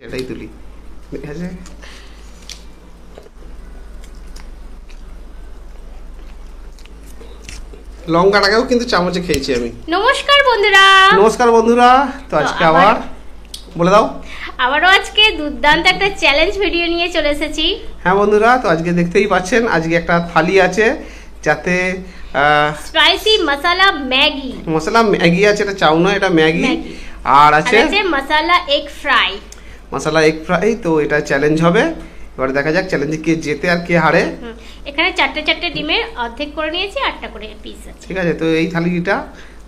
এটাই তুলি ঠিক আছে। লঙ্কাটাকেও কিন্তু চামচে খেয়েছি আমি। নমস্কার বন্ধুরা। নমস্কার বন্ধুরা। তো আজকে আবার বলে দাও। আবারও আজকে দুর্দান্ত একটা চ্যালেঞ্জ ভিডিও নিয়ে চলে এসেছি। হ্যাঁ বন্ধুরা, তো আজকে দেখতেই পাচ্ছেন আজকে একটা থালি আছে যাতে স্পাইসি মশলা ম্যাগি ম্যাগি আছে, এটা চাউ নয়, এটা ম্যাগি। আর আছে মশলা এগ ফ্রাই। মশলা এগ ফ্রাই। তো এটা চ্যালেঞ্জ হবে, এবার দেখা যাক চ্যালেঞ্জে কে জেতে আর কে হারে। এখানে চারটে ডিমের অর্ধেক করে নিয়েছি, 8টা করে পিস আছে। ঠিক আছে, তো এই থালিটা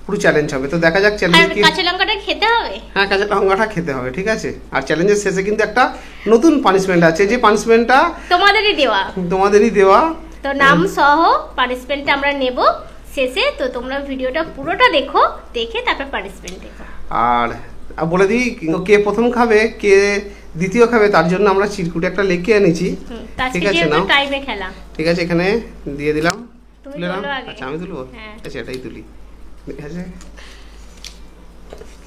পুরো চ্যালেঞ্জ হবে। তো দেখা যাক চ্যালেঞ্জ কি। কাঁচা লঙ্কাটা খেতে হবে। হ্যাঁ, কাঁচা লঙ্কাটা খেতে হবে। ঠিক আছে, আর চ্যালেঞ্জের শেষে কিন্তু একটা নতুন পানিশমেন্ট আছে, যে পানিশমেন্টটা তোমাদেরই দেওয়া। তো নাম সহ পানিশমেন্টটা আমরা নেব শেষে। তো তোমরা ভিডিওটা পুরোটা দেখো, দেখে তারপর পানিশমেন্ট দেখো। আর বলে দিই কে প্রথম খাবে কে দ্বিতীয় খাবে, তার জন্য আমরা চিরকুটে একটা লিখে এনেছি। ঠিক আছে, নাও টাইমে খেলা। ঠিক আছে, এখানে দিয়ে দিলাম। তুললাম। আচ্ছা, আমি তুলবো। আচ্ছা, এটাই তুলি। ঠিক আছে,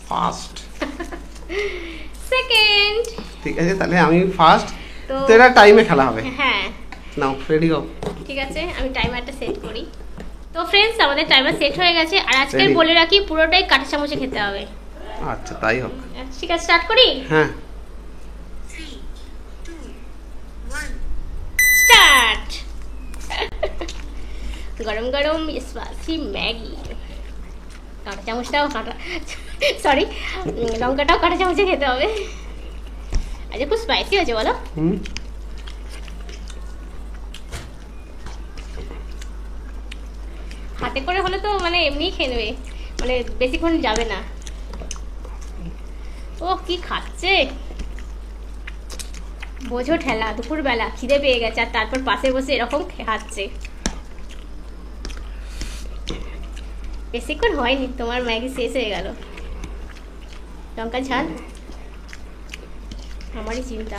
ফার্স্ট সেকেন্ড। ঠিক আছে, তাহলে আমি ফার্স্ট। তো এটা টাইমে খেলা হবে। হ্যাঁ, নাও রেডি হও। ঠিক আছে, আমি টাইমারটা সেট করি। তো फ्रेंड्स, আমাদের টাইমার সেট হয়ে গেছে। আর আজকে বলে রাখি পুরোটাই কাঁটা চামচে খেতে হবে। আচ্ছা, তাই হোক। ঠিক আছে, স্টার্ট করি। হ্যাঁ, 3 2 1 স্টার্ট। গরম গরম স্পাইসি ম্যাগি। কাঁটা চামচটাও সরি, লঙ্কাটাও কাঁটা চামচে খেতে হবে। আচ্ছা, খুব স্পাইসি হয়েছে বলো। হাতে করে হলে তো মানে এমনিই খেয়ে নেবে, মানে বেশিক্ষণ যাবে না। ও কি খাচ্ছে, বোঝো ঠেলা। দুপুরবেলা খিদে পেয়ে গেছে, আর তারপর পাশে বসে এরকম খাচ্ছে। বেশিক্ষণ হয়নি, তোমার ম্যাগি শেষ হয়ে গেল। লঙ্কা ঝাল, আমারই চিন্তা।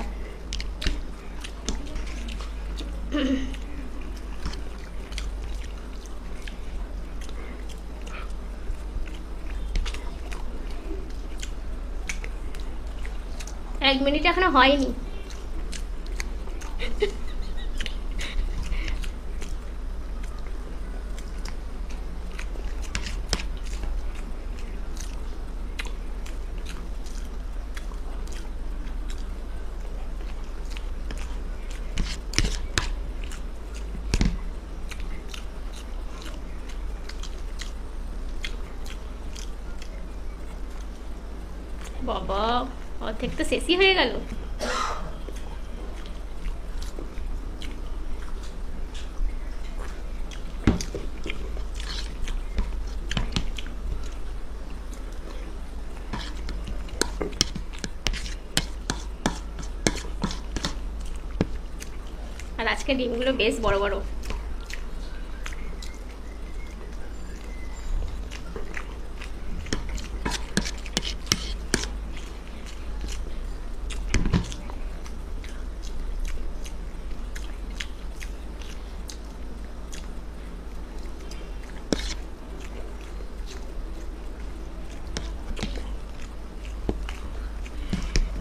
এক মিনিট এখনো হয়নি। বাবা, অর্ধেক তো শেষই হয়ে গেল। আর আজকে ডিমগুলো বেশ বড় বড়।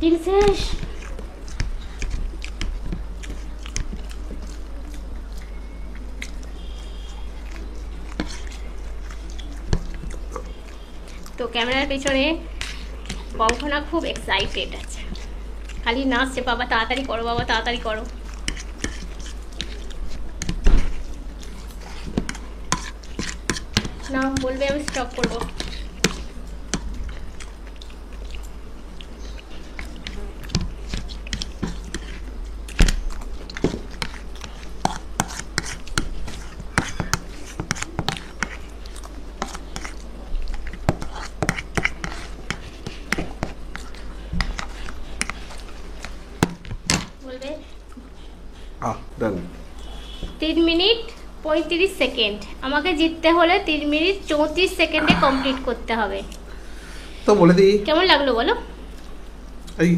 ডিম শেষ। তো ক্যামেরার পেছনে কঙ্কনা খুব এক্সাইটেড আছে, খালি নাচছে। বাবা তাড়াতাড়ি করো, বাবা তাড়াতাড়ি করো। না বলবে, আমি স্টপ করবো। বলবে 3 মিনিট 35 সেকেন্ড। আমাকে জিততে হলে 3 মিনিট 34 সেকেন্ডে কমপ্লিট করতে হবে। তো বলে দিই কেমন লাগলো বলো। এই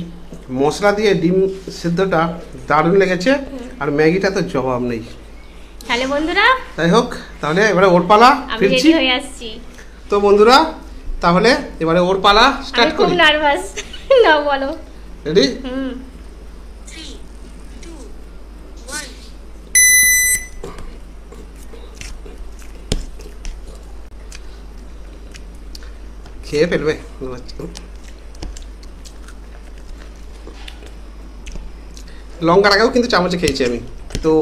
মশলা দিয়ে ডিম সিদ্ধটা দারুণ লেগেছে, আর ম্যাগিটা তো জবাব নেই। তাহলে বন্ধুরা, যাই হোক, তাহলে এবারে ওর পালা। আমি রেডি হয়ে আসছি। তো বন্ধুরা, তাহলে এবারে ওর পালা স্টার্ট করি। খুব নার্ভাস। না বলো। রেডি? হুম। 3, 2, 1. খেয়ে ফেলবে। লঙ্কাটাকেও কিন্তু চামচে খেয়েছি আমি, তো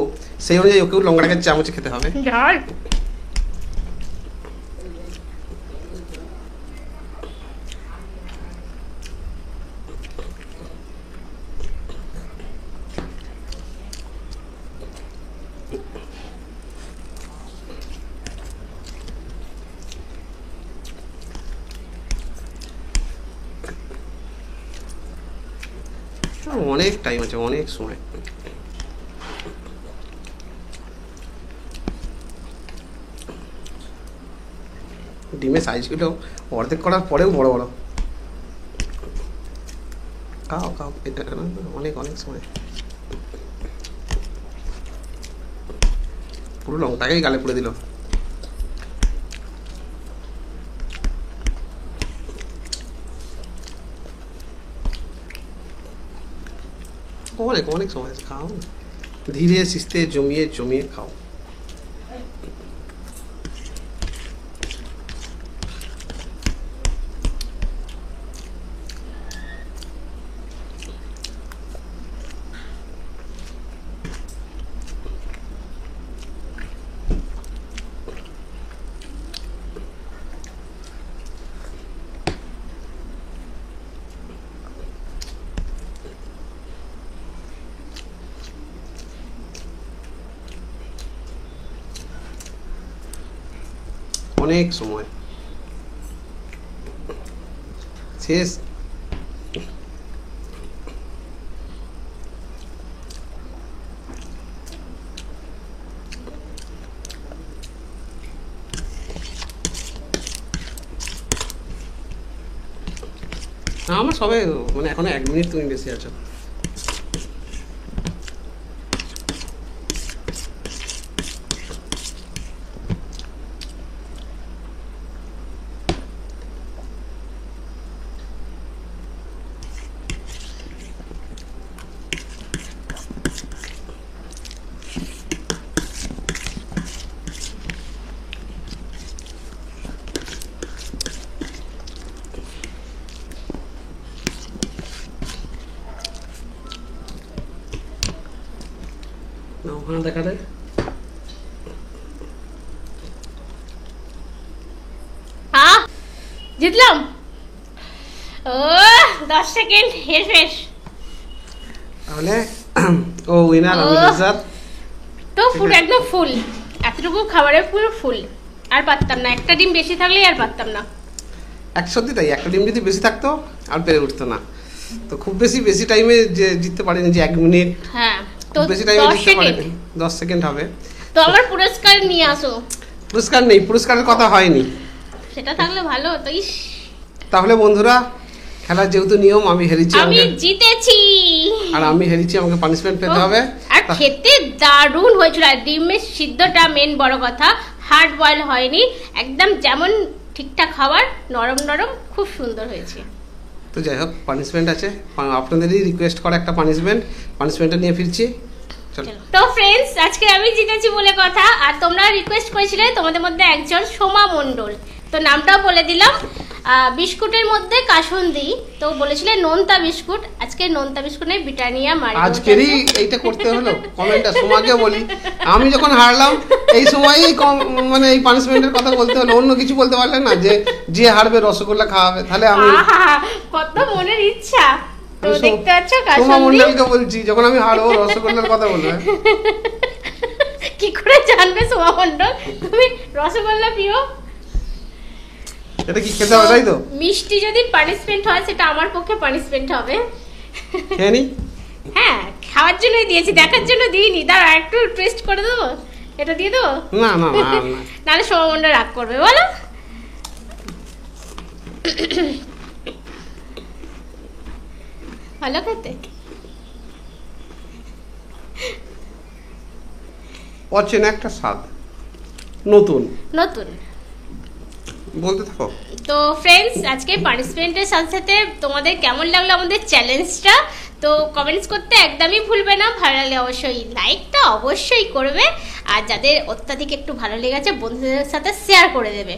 সেই অনুযায়ী ওকেও লঙ্কাটাকে চামচে খেতে হবে। ঝাল। অনেক টাইম আছে, অনেক সময়। ডিমের সাইজগুলো অর্ধেক করার পরেও বড় বড়। খাও খাও, এটা অনেক অনেক সময়। পুরো লঙ্কাটাকেই গালে পুড়ে দিল। অনেক অনেক সময় আছে, খাও না। ধীরে সিস্তে জমিয়ে জমিয়ে খাও। অনেক সময় শেষ। আমার সবে মানে এখনো 1 মিনিট তুমি বেশি আছো। ওখানে দেখা দেয়। হ্যাঁ, জিতলাম। ও 10 সেকেন্ড হেরফের। তাহলে ও উইনার, আমি লুজার। তো ফুল একদম ফুল, এতটুকু খাবারে পুরো ফুল। আর পারতাম না, একটা ডিম বেশি থাকলে আর পারতাম না। সত্যি তাই, একটা ডিম যদি বেশি থাকতো আর পেরে উঠতো না। তো খুব বেশি টাইমে যে জিততে পারিনি, যে 1 মিনিট। হ্যাঁ, তো বেশি টাইমে 10 জিততে সেকেন্ড। পারিনি। 10 সেকেন্ড হবে। তো আমার পুরস্কার নিয়ে আসো। পুরস্কার নেই, পুরস্কারের কথা হয়নি। সেটা থাকলে ভালো হতো। ইস, তাহলে বন্ধুরা, খেলার যেহেতু নিয়ম, আমি হেরেছি, আমি জিতেছি। আর আমি হেরেছি, আমাকে পানিশমেন্ট পেতে হবে। আর খেতে দারুণ হয়েছিল। আর ডিমের সিদ্ধটা মেন বড় কথা, হার্ড বয়েল হয়নি, একদম যেমন ঠিকঠাক খাবার, নরম নরম, খুব সুন্দর হয়েছে। তো যাই হোক, পানিশমেন্ট আছে, আপনাদেরই রিকোয়েস্ট করা একটা পানিশমেন্টটা নিয়ে ফিরছি। চলো। তো ফ্রেন্ডস, আজকে আমি জিতেছি বলে কথা। আর তোমরা রিকোয়েস্ট করেছিলে, তোমাদের মধ্যে একজন সোমা মণ্ডল, তো নামটাও বলে দিলাম। বিস্কুটের মধ্যে কাসুন্দি, তো বলেছিলে নোনতা বিস্কুট। আজকে নোনতা বিস্কুট নেই, ব্রিটানিয়া মারি। আজকেরই এইটা করতে হলো। কমেন্টটা সোমাকে বলি, আমি যখন হারলাম এই সময়ই মানে এই পানিশমেন্টের কথা বলতে হলো। অন্য কিছু বলতে পারলে না, যে হারবে রসগোল্লা খাওয়াবে। তাহলে আমি কত মনের ইচ্ছা। তো আমি দেখতে পাচ্ছ সোমা কাসুন্দি। মণ্ডলকে বলছি, যখন আমি হারবো রসগোল্লার কথা বলবে। কি করে জানবে সোমা মণ্ডল তুমি রসগোল্লা প্রিয়? এটা কি খেতে হবে, তাই তো? মিষ্টি যদি পানিশমেন্ট হয়, সেটা আমার পক্ষে পানিশমেন্ট হবে। খেয়ে নি। হ্যাঁ, খাওয়ার জন্যই দিয়েছি, দেখার জন্য দিইনি। দাঁড়া, একটু টেস্ট করে দেবো। এটা দিয়ে দেবো? না না না, নাহলে সোমা মণ্ডল রাগ করবে, বলো। ভালো খেতে। অচেনা একটা স্বাদ, নতুন। নতুন। বলতে থাকো। তো ফ্রেন্ডস, আজকে পানিশমেন্টের সাথে সাথে তোমাদের কেমন লাগলো আমাদের চ্যালেঞ্জটা, তো কমেন্টস করতে একদমই ভুলবে না। ভালো লাগলে অবশ্যই লাইকটা অবশ্যই করবে, আর যাদের অত্যাধিক একটু ভালো লেগেছে বন্ধুদের সাথে শেয়ার করে দেবে।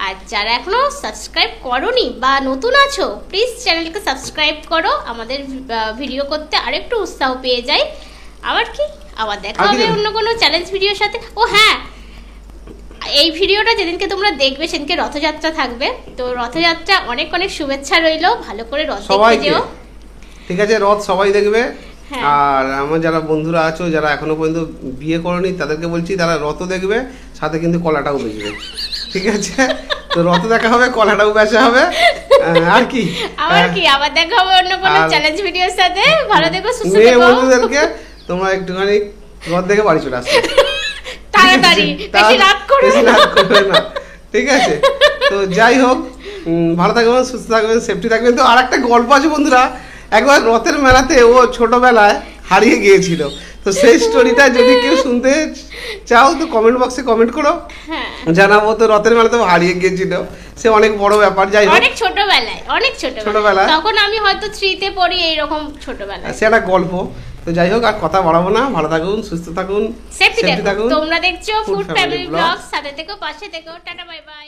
আর যারা এখনো সাবস্ক্রাইব করোনি বা নতুন আছো, প্লিজ চ্যানেলকে সাবস্ক্রাইব করো, আমাদের ভিডিও করতে আরেকটু উৎসাহ পেয়ে যাই। আবার দেখা হবে অন্য কোনো চ্যালেঞ্জ ভিডিওর সাথে। ও হ্যাঁ, এই ভিডিওটা যেদিনকে তোমরা দেখবে সেদিনকে রথযাত্রা থাকবে, তো রথযাত্রা অনেক অনেক শুভেচ্ছা রইলো। ভালো করে রথ দেখতে যেও, ঠিক আছে? রথ সবাই দেখবে। হ্যাঁ। আর আমার যারা বন্ধুরা আছো যারা এখনো পর্যন্ত বিয়ে করনি তাদেরকে বলছি তারা রথ দেখবে, সাথে কিন্তু কলাটাও বেচবে, ঠিক আছে? তো রথ দেখা হবে, কলাটাও বেচা হবে। আর কি আবার দেখা হবে অন্য কোনো চ্যালেঞ্জ ভিডিওর সাথে। ভালো থেকো, সুস্থ মেয়ে থেকো। বন্ধুদেরকে তোমরা একটুখানি রথ দেখে বাড়ি চলে আসবে তাড়াতাড়ি, বেশি রাত করবে না, ঠিক আছে? তো যাই হোক, ভালো থাকবেন, সুস্থ থাকবেন, সেফটি থাকবেন। তো আর একটা গল্প আছে বন্ধুরা, একবার রথের মেলাতে ও ছোটবেলায় হারিয়ে গিয়েছিল। তো সেই স্টোরিটা যদি কেউ শুনতে চাও তো কমেন্ট বক্সে কমেন্ট করো, জানাবো। তো রথের মেলাতে ও হারিয়ে গিয়েছিল, সে অনেক বড় ব্যাপার। যাই হোক, অনেক ছোটবেলায় তখন আমি হয়তো 3 তে পড়ি, এইরকম ছোটবেলায়। সে একটা গল্প। তো যাই হোক, আর কথা বাড়াবো না, ভালো থাকুন, সুস্থ থাকুন, সেফটি থাকুন। তোমরা দেখছো ফুড ফ্যামিলি ব্লগস, সাথে থেকো, পাশে থেকো। Tata, bye bye.